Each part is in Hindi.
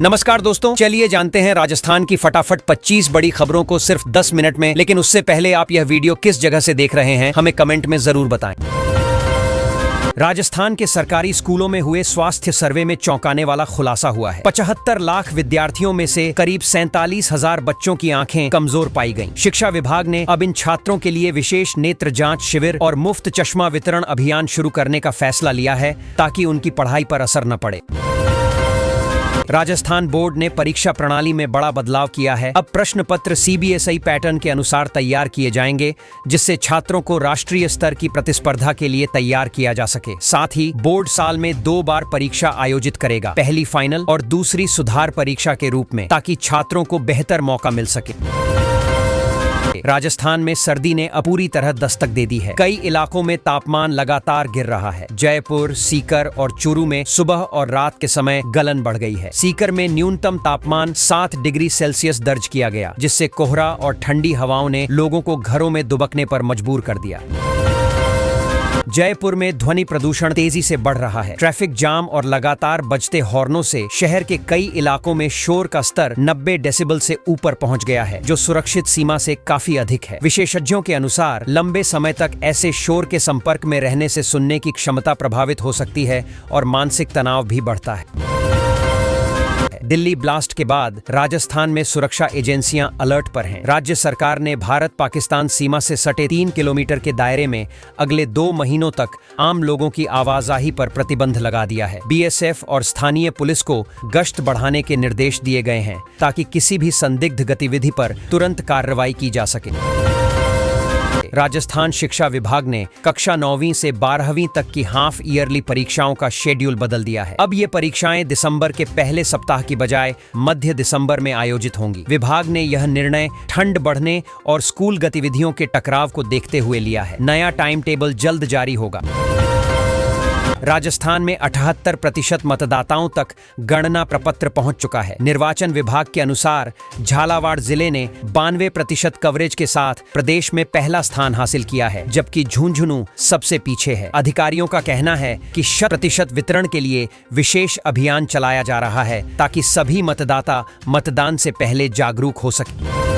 नमस्कार दोस्तों, चलिए जानते हैं राजस्थान की फटाफट 25 बड़ी खबरों को सिर्फ 10 मिनट में। लेकिन उससे पहले आप यह वीडियो किस जगह से देख रहे हैं हमें कमेंट में जरूर बताएं। राजस्थान के सरकारी स्कूलों में हुए स्वास्थ्य सर्वे में चौंकाने वाला खुलासा हुआ है। 75 लाख विद्यार्थियों में से करीब 47,000 बच्चों की आंखें कमजोर पाई गईं। शिक्षा विभाग ने अब इन छात्रों के लिए विशेष नेत्र जांच शिविर और मुफ्त चश्मा वितरण अभियान शुरू करने का फैसला लिया है ताकि उनकी पढ़ाई पर असर न पड़े। राजस्थान बोर्ड ने परीक्षा प्रणाली में बड़ा बदलाव किया है। अब प्रश्न पत्र CBSE पैटर्न के अनुसार तैयार किए जाएंगे, जिससे छात्रों को राष्ट्रीय स्तर की प्रतिस्पर्धा के लिए तैयार किया जा सके। साथ ही बोर्ड साल में 2 बार परीक्षा आयोजित करेगा, पहली फाइनल और दूसरी सुधार परीक्षा के रूप में, ताकि छात्रों को बेहतर मौका मिल सके। राजस्थान में सर्दी ने पूरी तरह दस्तक दे दी है। कई इलाकों में तापमान लगातार गिर रहा है। जयपुर, सीकर और चूरू में सुबह और रात के समय गलन बढ़ गई है। सीकर में न्यूनतम तापमान 7 डिग्री सेल्सियस दर्ज किया गया, जिससे कोहरा और ठंडी हवाओं ने लोगों को घरों में दुबकने पर मजबूर कर दिया। जयपुर में ध्वनि प्रदूषण तेजी से बढ़ रहा है। ट्रैफिक जाम और लगातार बजते हॉर्नों से शहर के कई इलाकों में शोर का स्तर 90 डेसिबल से ऊपर पहुंच गया है, जो सुरक्षित सीमा से काफी अधिक है। विशेषज्ञों के अनुसार लंबे समय तक ऐसे शोर के संपर्क में रहने से सुनने की क्षमता प्रभावित हो सकती है और मानसिक तनाव भी बढ़ता है। दिल्ली ब्लास्ट के बाद राजस्थान में सुरक्षा एजेंसियां अलर्ट पर हैं। राज्य सरकार ने भारत पाकिस्तान सीमा से सटे 3 किलोमीटर के दायरे में अगले 2 महीनों तक आम लोगों की आवाजाही पर प्रतिबंध लगा दिया है। BSF और स्थानीय पुलिस को गश्त बढ़ाने के निर्देश दिए गए हैं, ताकि किसी भी संदिग्ध गतिविधि पर तुरंत कार्रवाई की जा सके। राजस्थान शिक्षा विभाग ने कक्षा 9वीं से 12वीं तक की हाफ ईयरली परीक्षाओं का शेड्यूल बदल दिया है। अब ये परीक्षाएं दिसंबर के पहले सप्ताह की बजाय मध्य दिसंबर में आयोजित होंगी। विभाग ने यह निर्णय ठंड बढ़ने और स्कूल गतिविधियों के टकराव को देखते हुए लिया है। नया टाइम टेबल जल्द जारी होगा। राजस्थान में 78% मतदाताओं तक गणना प्रपत्र पहुंच चुका है। निर्वाचन विभाग के अनुसार झालावाड़ जिले ने 92% कवरेज के साथ प्रदेश में पहला स्थान हासिल किया है, जबकि झुंझुनू सबसे पीछे है। अधिकारियों का कहना है कि 100% वितरण के लिए विशेष अभियान चलाया जा रहा है, ताकि सभी मतदाता मतदान से पहले जागरूक हो सके।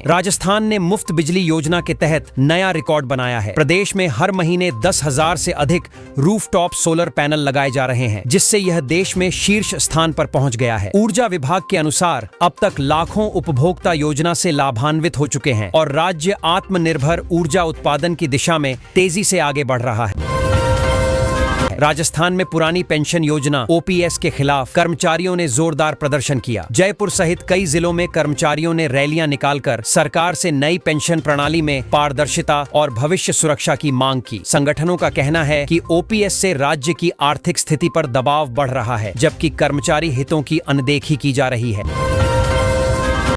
राजस्थान ने मुफ्त बिजली योजना के तहत नया रिकॉर्ड बनाया है। प्रदेश में हर महीने 10,000 से अधिक रूफटॉप सोलर पैनल लगाए जा रहे हैं, जिससे यह देश में शीर्ष स्थान पर पहुंच गया है। ऊर्जा विभाग के अनुसार अब तक लाखों उपभोक्ता योजना से लाभान्वित हो चुके हैं और राज्य आत्मनिर्भर ऊर्जा उत्पादन की दिशा में तेजी से आगे बढ़ रहा है। राजस्थान में पुरानी पेंशन योजना OPS के खिलाफ कर्मचारियों ने जोरदार प्रदर्शन किया। जयपुर सहित कई जिलों में कर्मचारियों ने रैलियां निकालकर सरकार से नई पेंशन प्रणाली में पारदर्शिता और भविष्य सुरक्षा की मांग की। संगठनों का कहना है कि OPS से राज्य की आर्थिक स्थिति पर दबाव बढ़ रहा है, जबकि कर्मचारी हितों की अनदेखी की जा रही है।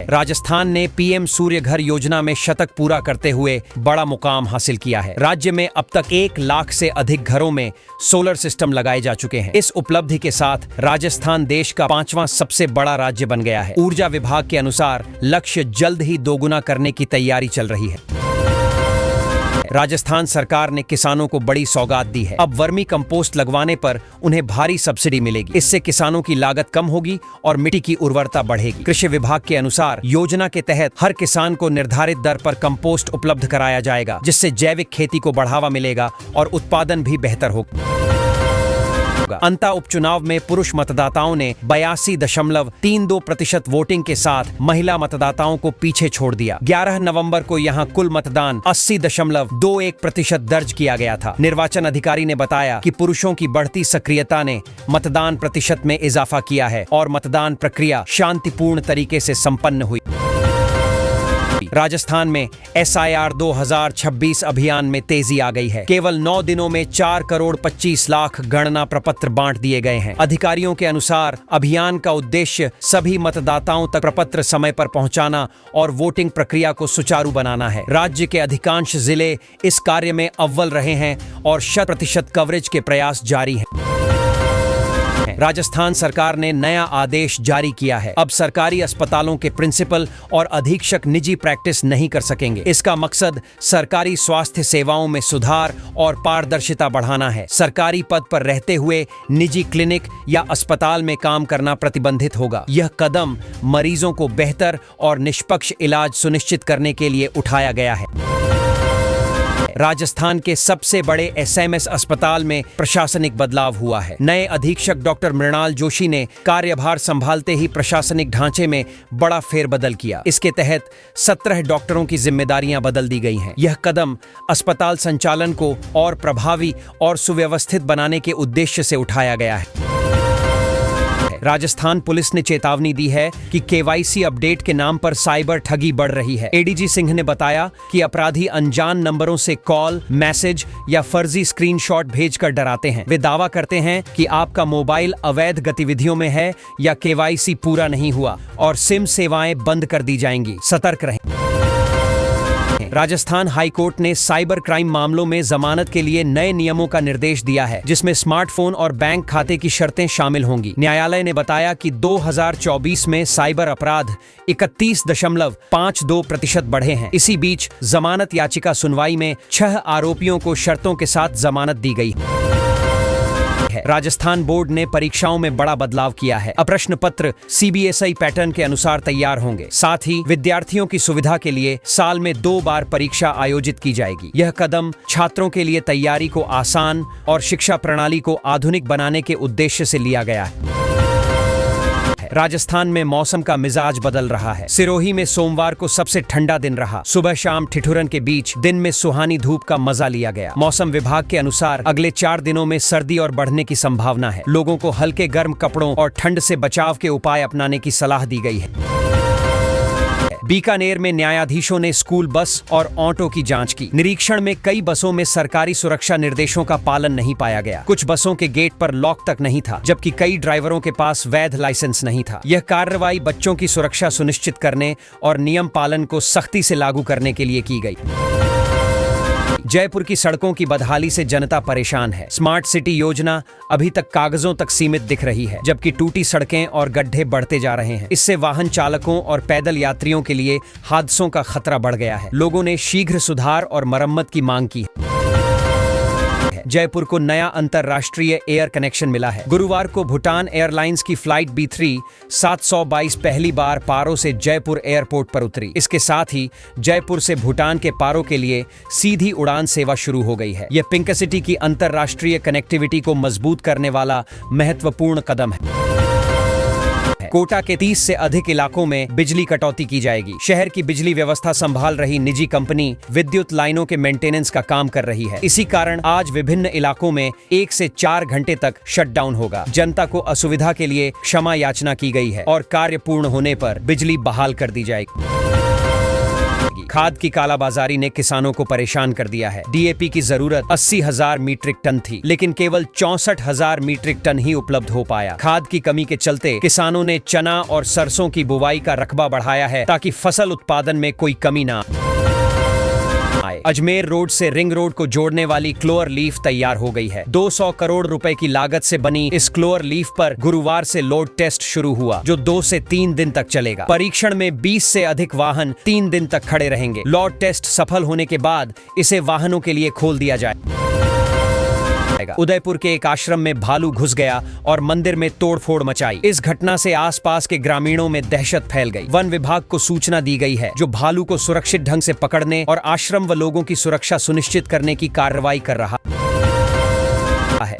राजस्थान ने PM सूर्य घर योजना में शतक पूरा करते हुए बड़ा मुकाम हासिल किया है। राज्य में अब तक 1 लाख से अधिक घरों में सोलर सिस्टम लगाए जा चुके हैं। इस उपलब्धि के साथ राजस्थान देश का 5वां सबसे बड़ा राज्य बन गया है। ऊर्जा विभाग के अनुसार लक्ष्य जल्द ही दोगुना करने की तैयारी चल रही है। राजस्थान सरकार ने किसानों को बड़ी सौगात दी है। अब वर्मी कंपोस्ट लगवाने पर उन्हें भारी सब्सिडी मिलेगी। इससे किसानों की लागत कम होगी और मिट्टी की उर्वरता बढ़ेगी। कृषि विभाग के अनुसार योजना के तहत हर किसान को निर्धारित दर पर कंपोस्ट उपलब्ध कराया जाएगा, जिससे जैविक खेती को बढ़ावा मिलेगा और उत्पादन भी बेहतर होगा। अंता उपचुनाव में पुरुष मतदाताओं ने 82.32% वोटिंग के साथ महिला मतदाताओं को पीछे छोड़ दिया। 11 नवंबर को यहां कुल मतदान 80.21% दर्ज किया गया था। निर्वाचन अधिकारी ने बताया कि पुरुषों की बढ़ती सक्रियता ने मतदान प्रतिशत में इजाफा किया है और मतदान प्रक्रिया शांतिपूर्ण तरीके से संपन्न हुई। राजस्थान में SIR 2026 अभियान में तेजी आ गई है। केवल 9 दिनों में 4 करोड़ 25 लाख गणना प्रपत्र बांट दिए गए हैं। अधिकारियों के अनुसार अभियान का उद्देश्य सभी मतदाताओं तक प्रपत्र समय पर पहुंचाना और वोटिंग प्रक्रिया को सुचारू बनाना है। राज्य के अधिकांश जिले इस कार्य में अव्वल रहे हैं और 100% कवरेज के प्रयास जारी हैं। राजस्थान सरकार ने नया आदेश जारी किया है। अब सरकारी अस्पतालों के प्रिंसिपल और अधीक्षक निजी प्रैक्टिस नहीं कर सकेंगे। इसका मकसद सरकारी स्वास्थ्य सेवाओं में सुधार और पारदर्शिता बढ़ाना है। सरकारी पद पर रहते हुए निजी क्लिनिक या अस्पताल में काम करना प्रतिबंधित होगा। यह कदम मरीजों को बेहतर और निष्पक्ष इलाज सुनिश्चित करने के लिए उठाया गया है। राजस्थान के सबसे बड़े एसएमएस अस्पताल में प्रशासनिक बदलाव हुआ है। नए अधीक्षक डॉक्टर मृणाल जोशी ने कार्यभार संभालते ही प्रशासनिक ढांचे में बड़ा फेरबदल किया। इसके तहत 17 डॉक्टरों की जिम्मेदारियां बदल दी गई हैं। यह कदम अस्पताल संचालन को और प्रभावी और सुव्यवस्थित बनाने के उद्देश्य से उठाया गया है। राजस्थान पुलिस ने चेतावनी दी है कि केवाईसी अपडेट के नाम पर साइबर ठगी बढ़ रही है। एडीजी सिंह ने बताया कि अपराधी अनजान नंबरों से कॉल, मैसेज या फर्जी स्क्रीनशॉट भेजकर डराते हैं। वे दावा करते हैं कि आपका मोबाइल अवैध गतिविधियों में है या केवाईसी पूरा नहीं हुआ और सिम सेवाएं बंद कर दी जाएंगी। सतर्क रहें। राजस्थान हाईकोर्ट ने साइबर क्राइम मामलों में जमानत के लिए नए नियमों का निर्देश दिया है, जिसमें स्मार्टफोन और बैंक खाते की शर्तें शामिल होंगी। न्यायालय ने बताया कि 2024 में साइबर अपराध 31.52% बढ़े हैं। इसी बीच जमानत याचिका सुनवाई में 6 आरोपियों को शर्तों के साथ जमानत दी गई है। राजस्थान बोर्ड ने परीक्षाओं में बड़ा बदलाव किया है। अब प्रश्न पत्र सीबीएसई पैटर्न के अनुसार तैयार होंगे। साथ ही विद्यार्थियों की सुविधा के लिए साल में 2 बार परीक्षा आयोजित की जाएगी। यह कदम छात्रों के लिए तैयारी को आसान और शिक्षा प्रणाली को आधुनिक बनाने के उद्देश्य से लिया गया है। राजस्थान में मौसम का मिजाज बदल रहा है। सिरोही में सोमवार को सबसे ठंडा दिन रहा। सुबह शाम ठिठुरन के बीच दिन में सुहानी धूप का मजा लिया गया। मौसम विभाग के अनुसार अगले 4 दिनों में सर्दी और बढ़ने की संभावना है। लोगों को हल्के गर्म कपड़ों और ठंड से बचाव के उपाय अपनाने की सलाह दी गई है। बीकानेर में न्यायाधीशों ने स्कूल बस और ऑटो की जांच की। निरीक्षण में कई बसों में सरकारी सुरक्षा निर्देशों का पालन नहीं पाया गया। कुछ बसों के गेट पर लॉक तक नहीं था, जबकि कई ड्राइवरों के पास वैध लाइसेंस नहीं था। यह कार्रवाई बच्चों की सुरक्षा सुनिश्चित करने और नियम पालन को सख्ती से लागू करने के लिए की गई। जयपुर की सड़कों की बदहाली से जनता परेशान है। स्मार्ट सिटी योजना अभी तक कागजों तक सीमित दिख रही है, जबकि टूटी सड़कें और गड्ढे बढ़ते जा रहे हैं। इससे वाहन चालकों और पैदल यात्रियों के लिए हादसों का खतरा बढ़ गया है। लोगों ने शीघ्र सुधार और मरम्मत की मांग की है। जयपुर को नया अंतरराष्ट्रीय एयर कनेक्शन मिला है। गुरुवार को भूटान एयरलाइंस की फ्लाइट B3 722 पहली बार पारो से जयपुर एयरपोर्ट पर उतरी। इसके साथ ही जयपुर से भूटान के पारो के लिए सीधी उड़ान सेवा शुरू हो गई है। यह पिंक सिटी की अंतरराष्ट्रीय कनेक्टिविटी को मजबूत करने वाला महत्वपूर्ण कदम है। कोटा के 30 से अधिक इलाकों में बिजली कटौती की जाएगी। शहर की बिजली व्यवस्था संभाल रही निजी कंपनी विद्युत लाइनों के मेंटेनेंस का काम कर रही है। इसी कारण आज विभिन्न इलाकों में 1 से 4 घंटे तक शटडाउन होगा। जनता को असुविधा के लिए क्षमा याचना की गई है और कार्य पूर्ण होने पर बिजली बहाल कर दी जाएगी। खाद की कालाबाजारी ने किसानों को परेशान कर दिया है। डीएपी की जरूरत 80,000 मीट्रिक टन थी, लेकिन केवल 64,000 मीट्रिक टन ही उपलब्ध हो पाया। खाद की कमी के चलते किसानों ने चना और सरसों की बुवाई का रकबा बढ़ाया है, ताकि फसल उत्पादन में कोई कमी ना आए। अजमेर रोड से रिंग रोड को जोड़ने वाली क्लोअर लीफ तैयार हो गई है। 200 करोड़ रुपए की लागत से बनी इस क्लोअर लीफ पर गुरुवार से लोड टेस्ट शुरू हुआ, जो 2 से 3 दिन तक चलेगा। परीक्षण में 20 से अधिक वाहन 3 दिन तक खड़े रहेंगे। लोड टेस्ट सफल होने के बाद इसे वाहनों के लिए खोल दिया जाएगा। उदयपुर के एक आश्रम में भालू घुस गया और मंदिर में तोड़फोड़ मचाई। इस घटना से आसपास के ग्रामीणों में दहशत फैल गई। वन विभाग को सूचना दी गई है, जो भालू को सुरक्षित ढंग से पकड़ने और आश्रम व लोगों की सुरक्षा सुनिश्चित करने की कार्रवाई कर रहा है।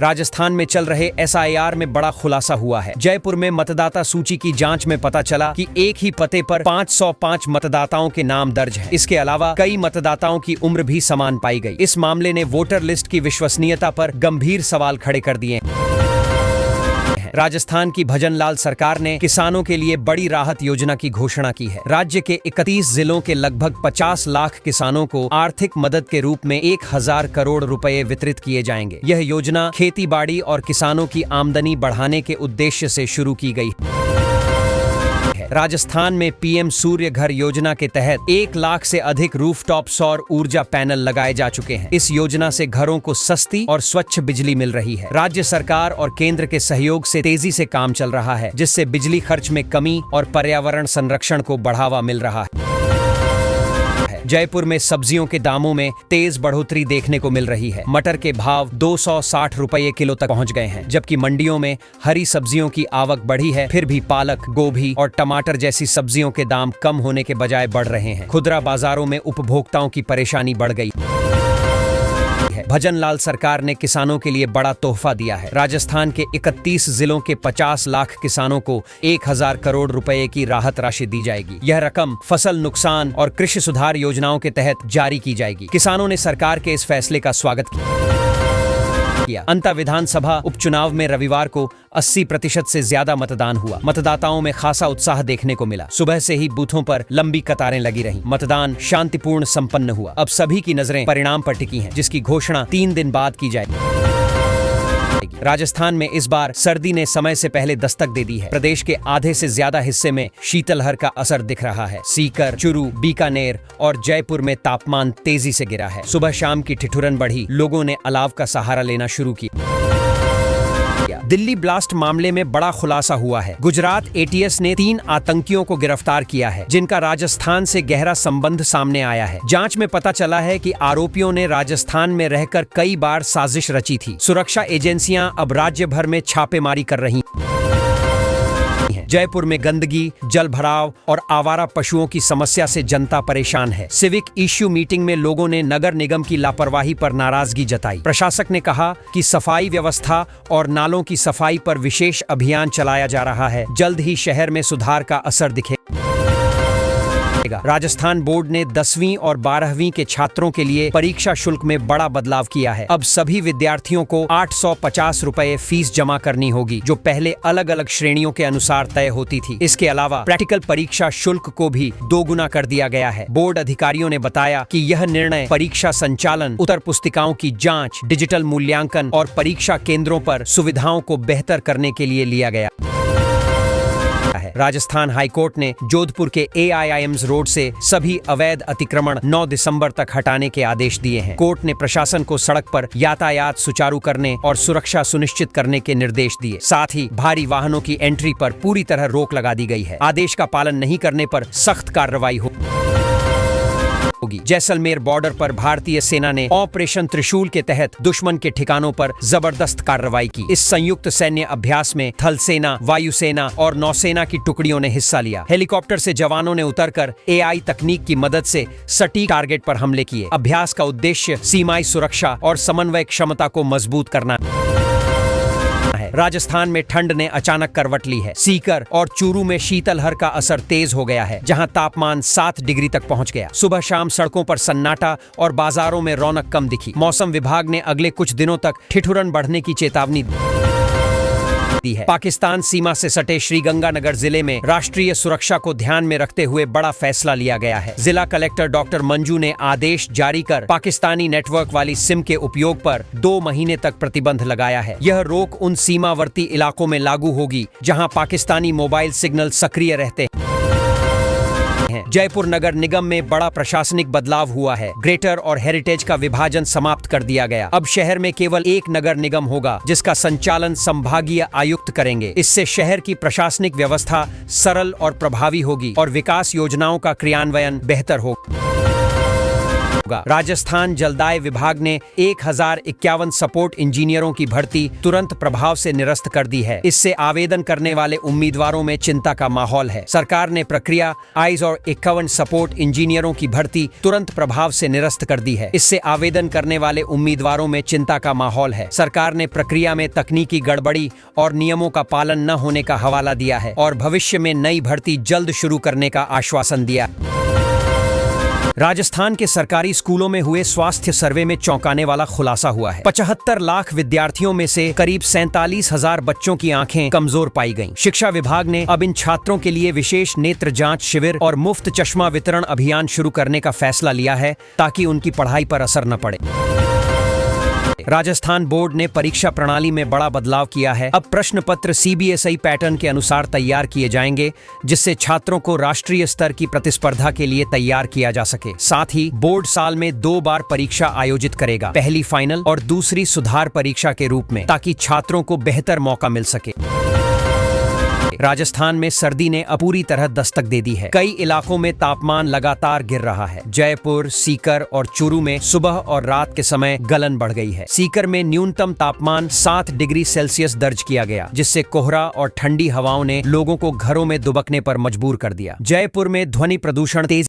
राजस्थान में चल रहे एसआईआर में बड़ा खुलासा हुआ है। जयपुर में मतदाता सूची की जांच में पता चला कि एक ही पते पर 505 मतदाताओं के नाम दर्ज हैं। इसके अलावा कई मतदाताओं की उम्र भी समान पाई गई। इस मामले ने वोटर लिस्ट की विश्वसनीयता पर गंभीर सवाल खड़े कर दिए। राजस्थान की भजनलाल सरकार ने किसानों के लिए बड़ी राहत योजना की घोषणा की है। राज्य के 31 जिलों के लगभग 50 लाख किसानों को आर्थिक मदद के रूप में 1,000 करोड़ रुपए वितरित किए जाएंगे। यह योजना खेती बाड़ी और किसानों की आमदनी बढ़ाने के उद्देश्य से शुरू की गई है। राजस्थान में पीएम सूर्य घर योजना के तहत 1 लाख से अधिक रूफटॉप सौर ऊर्जा पैनल लगाए जा चुके हैं। इस योजना से घरों को सस्ती और स्वच्छ बिजली मिल रही है। राज्य सरकार और केंद्र के सहयोग से तेजी से काम चल रहा है, जिससे बिजली खर्च में कमी और पर्यावरण संरक्षण को बढ़ावा मिल रहा है। जयपुर में सब्जियों के दामों में तेज बढ़ोतरी देखने को मिल रही है। मटर के भाव 260 रुपये किलो तक पहुंच गए हैं, जबकि मंडियों में हरी सब्जियों की आवक बढ़ी है, फिर भी पालक, गोभी और टमाटर जैसी सब्जियों के दाम कम होने के बजाय बढ़ रहे हैं। खुदरा बाजारों में उपभोक्ताओं की परेशानी बढ़ गई है। भजन लाल सरकार ने किसानों के लिए बड़ा तोहफा दिया है। राजस्थान के 31 जिलों के 50 लाख किसानों को 1000 करोड़ रुपए की राहत राशि दी जाएगी। यह रकम फसल नुकसान और कृषि सुधार योजनाओं के तहत जारी की जाएगी। किसानों ने सरकार के इस फैसले का स्वागत किया। अंतर विधानसभा उपचुनाव में रविवार को 80% से ज्यादा मतदान हुआ। मतदाताओं में खासा उत्साह देखने को मिला। सुबह से ही बूथों पर लंबी कतारें लगी रहीं। मतदान शांतिपूर्ण संपन्न हुआ। अब सभी की नजरें परिणाम पर टिकी हैं, जिसकी घोषणा 3 दिन बाद की जाएगी। राजस्थान में इस बार सर्दी ने समय से पहले दस्तक दे दी है। प्रदेश के आधे से ज्यादा हिस्से में शीतलहर का असर दिख रहा है। सीकर, चुरू, बीकानेर और जयपुर में तापमान तेजी से गिरा है। सुबह शाम की ठिठुरन बढ़ी। लोगों ने अलाव का सहारा लेना शुरू किया। दिल्ली ब्लास्ट मामले में बड़ा खुलासा हुआ है। गुजरात एटीएस ने 3 आतंकियों को गिरफ्तार किया है, जिनका राजस्थान से गहरा संबंध सामने आया है। जांच में पता चला है कि आरोपियों ने राजस्थान में रहकर कई बार साजिश रची थी। सुरक्षा एजेंसियां अब राज्य भर में छापेमारी कर रही हैं। जयपुर में गंदगी, जल भराव और आवारा पशुओं की समस्या से जनता परेशान है। सिविक इश्यू मीटिंग में लोगों ने नगर निगम की लापरवाही पर नाराजगी जताई। प्रशासक ने कहा कि सफाई व्यवस्था और नालों की सफाई पर विशेष अभियान चलाया जा रहा है। जल्द ही शहर में सुधार का असर दिखेगा। राजस्थान बोर्ड ने 10वीं और 12वीं के छात्रों के लिए परीक्षा शुल्क में बड़ा बदलाव किया है। अब सभी विद्यार्थियों को 850 रुपए फीस जमा करनी होगी, जो पहले अलग अलग श्रेणियों के अनुसार तय होती थी। इसके अलावा प्रैक्टिकल परीक्षा शुल्क को भी 2 गुना कर दिया गया है। बोर्ड अधिकारियों ने बताया कि यह निर्णय परीक्षा संचालन, उत्तर पुस्तिकाओं की जांच, डिजिटल मूल्यांकन और परीक्षा केंद्रों पर सुविधाओं को बेहतर करने के लिए लिया गया है। राजस्थान हाईकोर्ट ने जोधपुर के AIIMS रोड से सभी अवैध अतिक्रमण 9 दिसंबर तक हटाने के आदेश दिए हैं। कोर्ट ने प्रशासन को सड़क पर यातायात सुचारू करने और सुरक्षा सुनिश्चित करने के निर्देश दिए। साथ ही भारी वाहनों की एंट्री पर पूरी तरह रोक लगा दी गई है। आदेश का पालन नहीं करने पर सख्त कार्रवाई होगी। जैसलमेर बॉर्डर पर भारतीय सेना ने ऑपरेशन त्रिशूल के तहत दुश्मन के ठिकानों पर जबरदस्त कार्रवाई की। इस संयुक्त सैन्य अभ्यास में थल सेना, वायुसेना और नौसेना की टुकड़ियों ने हिस्सा लिया। हेलीकॉप्टर से जवानों ने उतरकर AI तकनीक की मदद से सटीक टारगेट पर हमले किए। अभ्यास का उद्देश्य सीमाई सुरक्षा और समन्वय क्षमता को मजबूत करना है। राजस्थान में ठंड ने अचानक करवट ली है। सीकर और चूरू में शीतलहर का असर तेज हो गया है, जहां तापमान 7 डिग्री तक पहुंच गया। सुबह शाम सड़कों पर सन्नाटा और बाजारों में रौनक कम दिखी। मौसम विभाग ने अगले कुछ दिनों तक ठिठुरन बढ़ने की चेतावनी दी है। पाकिस्तान सीमा से सटे श्रीगंगानगर जिले में राष्ट्रीय सुरक्षा को ध्यान में रखते हुए बड़ा फैसला लिया गया है। जिला कलेक्टर डॉक्टर मंजू ने आदेश जारी कर पाकिस्तानी नेटवर्क वाली सिम के उपयोग पर 2 महीने तक प्रतिबंध लगाया है। यह रोक उन सीमावर्ती इलाकों में लागू होगी जहां पाकिस्तानी मोबाइल सिग्नल सक्रिय रहते हैं। जयपुर नगर निगम में बड़ा प्रशासनिक बदलाव हुआ है। ग्रेटर और हेरिटेज का विभाजन समाप्त कर दिया गया। अब शहर में केवल एक नगर निगम होगा, जिसका संचालन संभागीय आयुक्त करेंगे। इससे शहर की प्रशासनिक व्यवस्था सरल और प्रभावी होगी और विकास योजनाओं का क्रियान्वयन बेहतर होगा। राजस्थान जलदाय विभाग ने 1051 सपोर्ट इंजीनियरों की भर्ती तुरंत प्रभाव से निरस्त कर दी है। इससे आवेदन करने वाले उम्मीदवारों में चिंता का माहौल है। सरकार ने प्रक्रिया 51 सपोर्ट इंजीनियरों की भर्ती तुरंत प्रभाव से निरस्त कर दी है। इससे आवेदन करने वाले उम्मीदवारों में चिंता का माहौल है। सरकार ने प्रक्रिया में तकनीकी गड़बड़ी और नियमों का पालन न होने का हवाला दिया है और भविष्य में नई भर्ती जल्द शुरू करने का आश्वासन दिया। राजस्थान के सरकारी स्कूलों में हुए स्वास्थ्य सर्वे में चौंकाने वाला खुलासा हुआ है। 75 लाख विद्यार्थियों में से करीब 47,000 बच्चों की आंखें कमजोर पाई गईं। शिक्षा विभाग ने अब इन छात्रों के लिए विशेष नेत्र जांच शिविर और मुफ्त चश्मा वितरण अभियान शुरू करने का फैसला लिया है, ताकि उनकी पढ़ाई पर असर न पड़े। राजस्थान बोर्ड ने परीक्षा प्रणाली में बड़ा बदलाव किया है। अब प्रश्न पत्र सीबीएसई पैटर्न के अनुसार तैयार किए जाएंगे, जिससे छात्रों को राष्ट्रीय स्तर की प्रतिस्पर्धा के लिए तैयार किया जा सके। साथ ही बोर्ड साल में 2 बार परीक्षा आयोजित करेगा, पहली फाइनल और दूसरी सुधार परीक्षा के रूप में, ताकि छात्रों को बेहतर मौका मिल सके। राजस्थान में सर्दी ने पूरी तरह दस्तक दे दी है। कई इलाकों में तापमान लगातार गिर रहा है। जयपुर, सीकर और चूरू में सुबह और रात के समय गलन बढ़ गई है। सीकर में न्यूनतम तापमान 7 डिग्री सेल्सियस दर्ज किया गया, जिससे कोहरा और ठंडी हवाओं ने लोगों को घरों में दुबकने पर मजबूर कर दिया। जयपुर में ध्वनि प्रदूषण तेजी